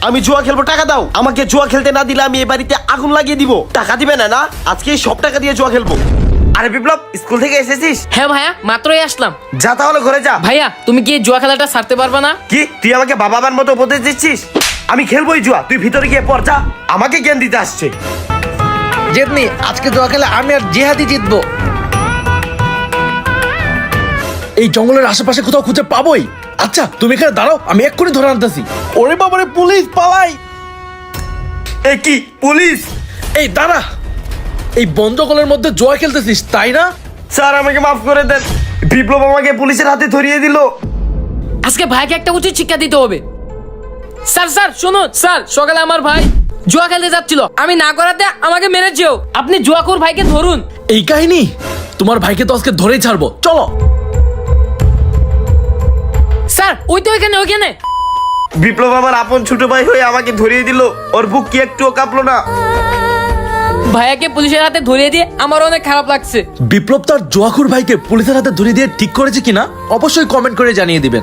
আমি জুয়া খেলবো, টাকা দাও। আমাকে জুয়া খেলতে না দিলে আমি এই বাড়িতে আগুন লাগিয়ে দিব। টাকা দিবে না? না, আজকে সব টাকা দিয়ে জুয়া খেলবো। আরে বিপ্লব, স্কুল থেকে এসেছিস? হ্যাঁ ভাইয়া, মাত্রই আসলাম। যা তাহলে ঘরে যা। ভাইয়া তুমি কি জুয়া খেলাটা ছাড়তে পারবে না? কি তুই আমাকে বাবার মতো উপদেশ দিচ্ছিস? আমি খেলবোই জুয়া, তুই ভিতরে গিয়ে পড় যা। আমাকে জ্ঞান দিতে আসছে। জেদনি, আজকে জুয়া খেলে আমি আর জিহাদি জিতবো। এই জঙ্গলের আশেপাশে কোথাও খুঁজে পাবোই। আচ্ছা তুমি এখানে দাঁড়াও, আমি এক্ষুনি ধরে আনতেছি। ওরে বাবারে, পুলিশ পালাই! এ কি পুলিশ? এই দাঁড়া, এই বন জঙ্গলের মধ্যে জুয়া খেলতেছিস তাই না? স্যার আমাকে মাফ করে দেন। বিপ্লব আমাকে পুলিশের হাতে ধরিয়ে দিল। আজকে ভাইকে একটা উচিত শিক্ষা দিতে হবে। স্যার স্যার শুনুন স্যার, সকালে আমার ভাই জুয়া খেলতে যাচ্ছিল, আমি না করাতে আমাকে মেরেছেও। আপনি জুয়াখোর ভাইকে ধরুন। এই কাহিনী? তোমার ভাইকে তো আজকে ধরেই ছাড়বো, চলো। স্যার ওই তো ওইখানে। বিপ্লব আমার আপন ছোট ভাই হয়ে আমাকে ধরিয়ে দিল। ওর বুক কি একটুও কাঁপলো না। ভাইয়াকে পুলিশের হাতে ধরিয়ে দিয়ে আমার অনেক খারাপ লাগছে। বিপ্লব তার জুয়াখোর ভাইকে পুলিশের হাতে ধরিয়ে দিয়ে ঠিক করেছে কিনা অবশ্যই কমেন্ট করে জানিয়ে দিবেন।